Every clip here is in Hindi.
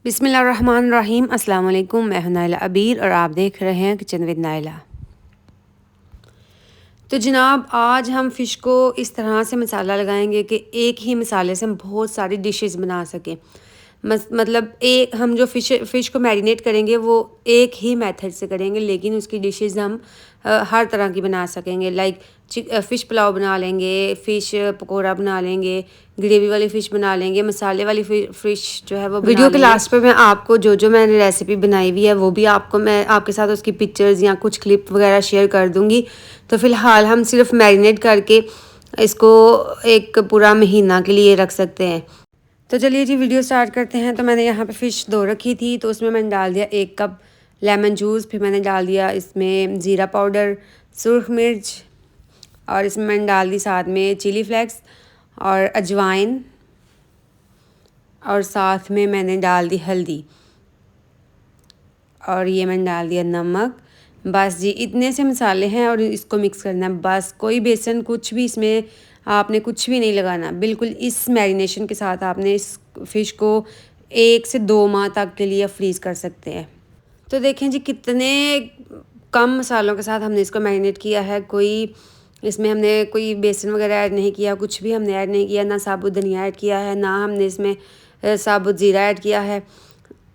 बिस्मिल्लाहिर्रहमानिर्रहीम। अस्सलाम वालेकुम। मैं हूं नाइला अबीर और आप देख रहे हैं किचन विद नाइला। तो जनाब आज हम फ़िश को इस तरह से मसाला लगाएंगे कि एक ही मसाले से हम बहुत सारी डिशेस बना सकें। मतलब एक हम जो फ़िश को मैरिनेट करेंगे वो एक ही मेथड से करेंगे, लेकिन उसकी डिशेस हम हर तरह की बना सकेंगे। लाइक फ़िश पुलाव बना लेंगे, फ़िश पकोड़ा बना लेंगे, ग्रेवी वाली फ़िश बना लेंगे, मसाले वाली फ़िश जो है वो बना वीडियो के लेंगे। लास्ट पे मैं आपको जो जो मैंने रेसिपी बनाई हुई है वो भी आपको मैं आपके साथ उसकी पिक्चर्स या कुछ क्लिप वगैरह शेयर कर दूँगी। तो फ़िलहाल हम सिर्फ मैरिनेट करके इसको एक पूरा महीना के लिए रख सकते हैं। तो चलिए जी वीडियो स्टार्ट करते हैं। तो मैंने यहाँ पे फ़िश धो रखी थी, तो उसमें मैंने डाल दिया 1 कप लेमन जूस। फिर मैंने डाल दिया इसमें ज़ीरा पाउडर, सुरख मिर्च, और इसमें मैंने डाल दी साथ में चिली फ्लेक्स और अजवाइन, और साथ में मैंने डाल दी हल्दी, और ये मैंने डाल दिया नमक। बस जी इतने से मसाले हैं और इसको मिक्स करना है बस। कोई बेसन कुछ भी इसमें आपने कुछ भी नहीं लगाना। बिल्कुल इस मैरिनेशन के साथ आपने इस फ़िश को 1 से 2 माह तक के लिए फ्रीज़ कर सकते हैं। तो देखें जी कितने कम मसालों के साथ हमने इसको मैरिनेट किया है। कोई इसमें हमने कोई बेसन वगैरह ऐड नहीं किया, कुछ भी हमने ऐड नहीं किया। ना साबुत धनिया ऐड किया है, ना हमने इसमें साबुत ज़ीरा ऐड किया है।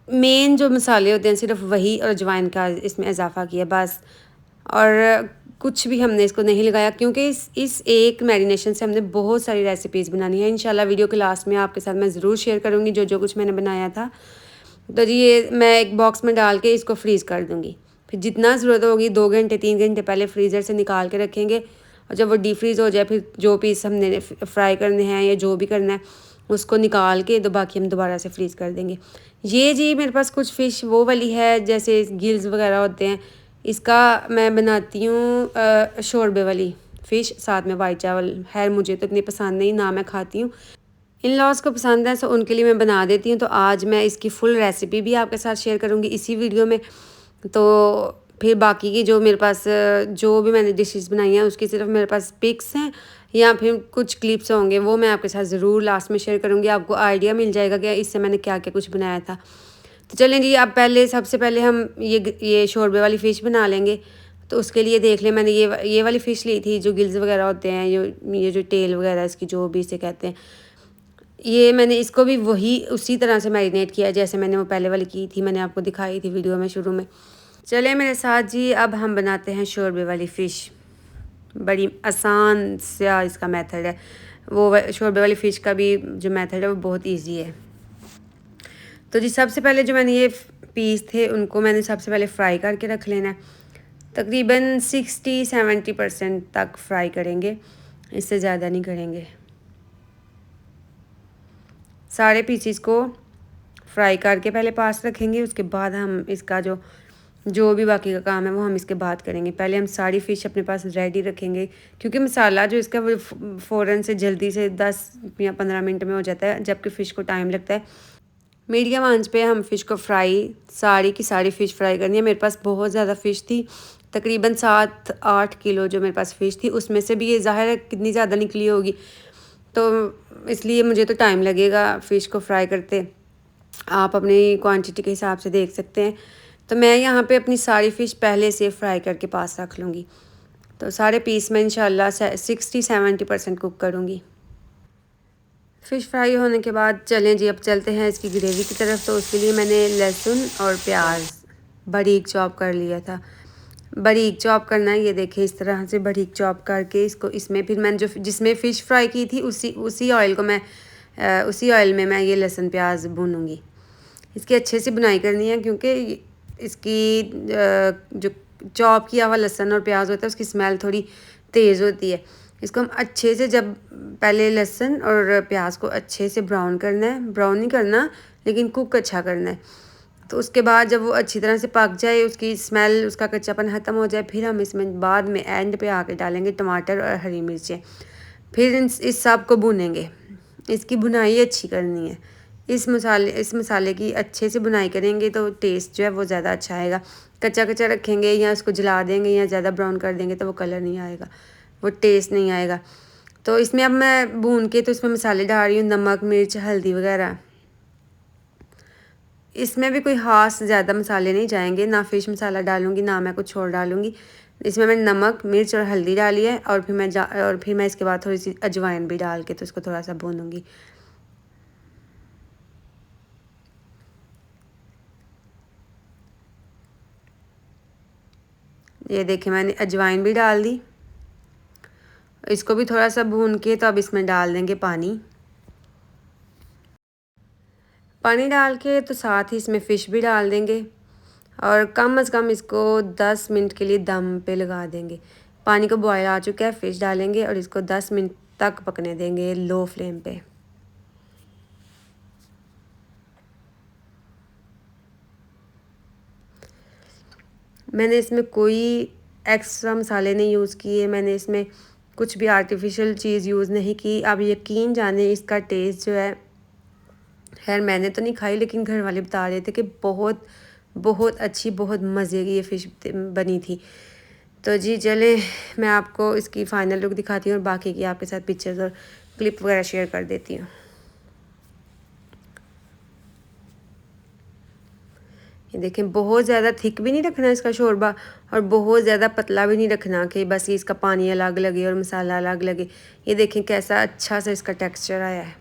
मेन जो मसाले होते हैं सिर्फ वही और अजवाइन का इसमें इजाफा किया बस। और कुछ भी हमने इसको नहीं लगाया, क्योंकि इस एक मैरिनेशन से हमने बहुत सारी रेसिपीज़ बनानी है। इंशाल्लाह वीडियो के लास्ट में आपके साथ मैं ज़रूर शेयर करूँगी जो जो कुछ मैंने बनाया था। तो जी ये मैं एक बॉक्स में डाल के इसको फ्रीज़ कर दूँगी। फिर जितना ज़रूरत होगी 2 घंटे 3 घंटे पहले फ्रीज़र से निकाल के रखेंगे, और जब वो डीप फ्रीज़ हो जाए फिर जो पीस हमने फ्राई करने हैं या जो भी करना है उसको निकाल के तो बाकी हम दोबारा से फ्रीज़ कर देंगे। ये जी मेरे पास कुछ फ़िश वो वाली है जैसे गिल्स वगैरह होते हैं, इसका मैं बनाती हूँ शोरबे वाली फ़िश, साथ में वाइट चावल। खैर मुझे तो इतनी पसंद नहीं, ना मैं खाती हूँ, इन लॉज़ को पसंद है, सो उनके लिए मैं बना देती हूँ। तो आज मैं इसकी फुल रेसिपी भी आपके साथ शेयर करूँगी इसी वीडियो में। तो फिर बाकी की जो मेरे पास जो भी मैंने डिशेस बनाई हैं उसकी सिर्फ मेरे पास पिक्स हैं या फिर कुछ क्लिप्स होंगे, वो मैं आपके साथ ज़रूर लास्ट में शेयर करूँगी। आपको आइडिया मिल जाएगा कि इससे मैंने क्या क्या कुछ बनाया था। तो चलें जी अब पहले सबसे पहले हम ये शोरबे वाली फ़िश बना लेंगे। तो उसके लिए देख लें, मैंने ये वाली फ़िश ली थी जो गिल्स वगैरह होते हैं, ये जो टेल वगैरह इसकी जो भी इसे कहते हैं, ये मैंने इसको भी वही उसी तरह से मैरिनेट किया जैसे मैंने वो पहले वाली की थी, मैंने आपको दिखाई थी वीडियो में शुरू में। चले मेरे साथ जी अब हम बनाते हैं शोरबे वाली फ़िश। बड़ी आसान सा इसका मेथड है। वो शोरबे वाली फ़िश का भी जो मेथड है वो बहुत ईजी है। तो जी सबसे पहले जो मैंने ये पीस थे उनको मैंने सबसे पहले फ्राई करके रख लेना है। तकरीबन 60-70% तक फ्राई करेंगे, इससे ज़्यादा नहीं करेंगे। सारे पीसीस को फ्राई करके पहले पास रखेंगे, उसके बाद हम इसका जो भी बाकी का काम है वो हम इसके बाद करेंगे। पहले हम सारी फ़िश अपने पास रेडी रखेंगे, क्योंकि मसाला जो इसका वो फ़ौरन से जल्दी से 10 या 15 मिनट में हो जाता है, जबकि फ़िश को टाइम लगता है। मीडियम आंच पे हम फ़िश को फ्राई सारी की सारी फ़िश फ्राई करनी है। मेरे पास बहुत ज़्यादा फ़िश थी, तकरीबन 7-8 किलो जो मेरे पास फ़िश थी, उसमें से भी ये ज़ाहिर है कितनी ज़्यादा निकली होगी, तो इसलिए मुझे तो टाइम लगेगा फ़िश को फ्राई करते। आप अपनी क्वांटिटी के हिसाब से देख सकते हैं। तो मैं यहाँ पे अपनी सारी फ़िश पहले से फ्राई करके पास रख लूँगी। तो सारे पीस में इंशाल्लाह 60-70% कुक करूँगी। फ़िश फ्राई होने के बाद चलें जी अब चलते हैं इसकी ग्रेवी की तरफ। तो उसके लिए मैंने लहसुन और प्याज बारीक चॉप कर लिया था। बारीक चॉप करना है, ये देखिए इस तरह से बारीक चॉप करके इसको इसमें फिर मैंने जो जिसमें फ़िश फ्राई की थी उसी ऑयल को मैं उसी ऑयल में मैं ये लहसुन प्याज भूनूँगी। इसकी अच्छे से बुनाई करनी है, क्योंकि इसकी जो चॉप किया हुआ लहसुन और प्याज होता है उसकी स्मेल थोड़ी तेज़ होती है। इसको हम अच्छे से जब पहले लहसुन और प्याज को अच्छे से ब्राउन करना है, ब्राउन नहीं करना लेकिन कुक अच्छा करना है। तो उसके बाद जब वो अच्छी तरह से पक जाए, उसकी स्मेल उसका कच्चापन ख़त्म हो जाए, फिर हम इसमें बाद में एंड पे आके डालेंगे टमाटर और हरी मिर्चें। फिर इस सब को भूनेंगे। इसकी भुनाई अच्छी करनी है। इस मसाले की अच्छे से भुनाई करेंगे तो टेस्ट जो है वो ज़्यादा अच्छा आएगा। कच्चा कच्चा रखेंगे या उसको जला देंगे या ज़्यादा ब्राउन कर देंगे तो वो कलर नहीं आएगा, वो टेस्ट नहीं आएगा। तो इसमें अब मैं भून के तो इसमें मसाले डाल रही हूँ, नमक मिर्च हल्दी वगैरह। इसमें भी कोई ख़ास ज़्यादा मसाले नहीं जाएंगे, ना फ़िश मसाला डालूँगी ना मैं कुछ और डालूँगी। इसमें मैंने नमक, मिर्च और हल्दी डाली है और फिर मैं इसके बाद थोड़ी सी अजवाइन भी डाल के तो इसको थोड़ा सा भूनूँगी। ये देखिए मैंने अजवाइन भी डाल दी। इसको भी थोड़ा सा भून के तो अब इसमें डाल देंगे पानी। पानी डाल के तो साथ ही इसमें फ़िश भी डाल देंगे और कम से कम इसको 10 मिनट के लिए दम पे लगा देंगे। पानी को बॉयल आ चुका है, फ़िश डालेंगे और इसको 10 मिनट तक पकने देंगे लो फ्लेम पे। मैंने इसमें कोई एक्स्ट्रा मसाले नहीं यूज़ किए, मैंने इसमें कुछ भी आर्टिफिशियल चीज़ यूज़ नहीं की। आप यकीन जाने इसका टेस्ट जो है, खैर मैंने तो नहीं खाई लेकिन घर वाले बता रहे थे कि बहुत बहुत अच्छी, बहुत मज़े की ये फ़िश बनी थी। तो जी चलें, मैं आपको इसकी फ़ाइनल लुक दिखाती हूँ और बाकी की आपके साथ पिक्चर्स और क्लिप वगैरह शेयर कर देती हूँ। ये देखें, बहुत ज़्यादा थिक भी नहीं रखना इसका शोरबा और बहुत ज़्यादा पतला भी नहीं रखना कि बस इसका पानी अलग लगे और मसाला अलग लगे। ये देखें कैसा अच्छा सा इसका टेक्सचर आया है।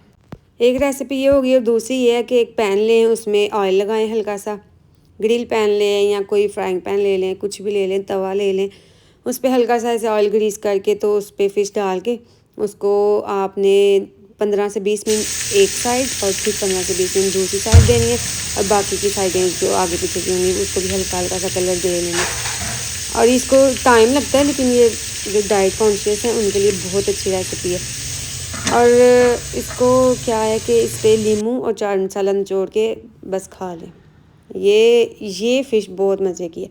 एक रेसिपी ये होगी और दूसरी ये है कि एक पैन लें, उसमें ऑयल लगाएं, हल्का सा ग्रिल पैन लें या कोई फ्राइंग पैन ले लें, कुछ भी ले लें, तवा ले लें, उस पर हल्का सा ऐसे ऑयल ग्रीस करके तो उस पर फ़िश डाल के उसको आपने 15 से 20 मिनट एक साइड और फिर 15 से 20 मिनट दूसरी साइड देनी है और बाकी की साइडें जो आगे पीछे की होंगी उसको भी हल्का हल्का सा कलर दे लेना। और इसको टाइम लगता है लेकिन ये जो डाइट कॉन्शियस है उनके लिए बहुत अच्छी रेसिपी है। और इसको क्या है कि इस पर नींबू और चाट मसाला निचोड़ के बस खा लें। ये फ़िश बहुत मज़े की है।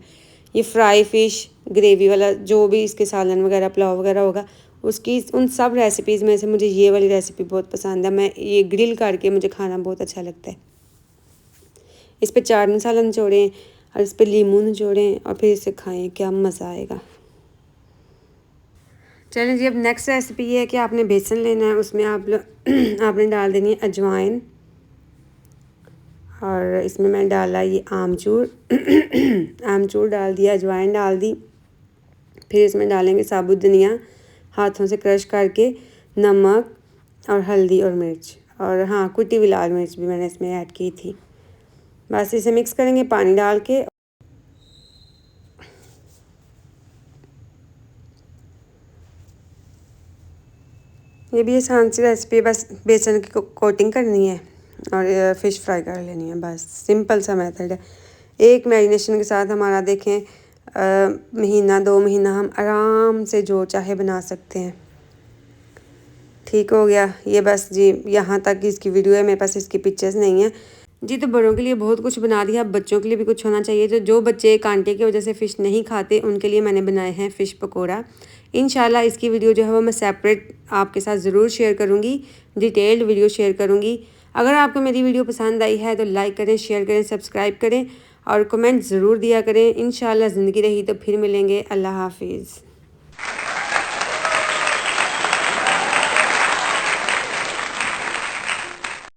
ये फ्राई फ़िश, ग्रेवी वाला, जो भी इसके सालन वगैरह पुलाव वगैरह होगा उसकी उन सब रेसिपीज़ में से मुझे ये वाली रेसिपी बहुत पसंद है। मैं ये ग्रिल करके मुझे खाना बहुत अच्छा लगता है। इस पर चाट मसाला निचोड़ें और इस पर नींबू निचोड़ें और फिर इसे खाएं, क्या मज़ा आएगा। चलें जी, अब नेक्स्ट रेसिपी ये है कि आपने बेसन लेना है, उसमें आपने डाल देनी है अजवाइन और इसमें मैंने डाला ये आमचूर आमचूर डाल दिया, अजवाइन डाल दी। फिर इसमें डालेंगे साबुत धनिया हाथों से क्रश करके, नमक और हल्दी और मिर्च और हाँ कुटी हुई लाल मिर्च भी मैंने इसमें ऐड की थी। बस इसे मिक्स करेंगे पानी डाल के। ये भी आसान सी रेसिपी है, बस बेसन की कोटिंग करनी है और फ़िश फ्राई कर लेनी है, बस सिंपल सा मेथड है। एक मैरिनेशन के साथ हमारा देखें महीना 2 महीना हम आराम से जो चाहे बना सकते हैं। ठीक हो गया ये, बस जी यहाँ तक की इसकी वीडियो है, मेरे पास इसकी पिक्चर्स नहीं है जी। तो बड़ों के लिए बहुत कुछ बना दिया, अब बच्चों के लिए भी कुछ होना चाहिए। जो बच्चे कांटे की वजह से फ़िश नहीं खाते उनके लिए मैंने बनाए हैं फ़िश पकौड़ा। इंशाल्लाह इसकी वीडियो जो है वो मैं सेपरेट आपके साथ ज़रूर शेयर करूँगी, डिटेल्ड वीडियो शेयर करूँगी। अगर आपको मेरी वीडियो पसंद आई है तो लाइक करें, शेयर करें, सब्सक्राइब करें और कमेंट ज़रूर दिया करें। इंशाल्लाह ज़िंदगी रही तो फिर मिलेंगे। अल्लाह हाफिज़।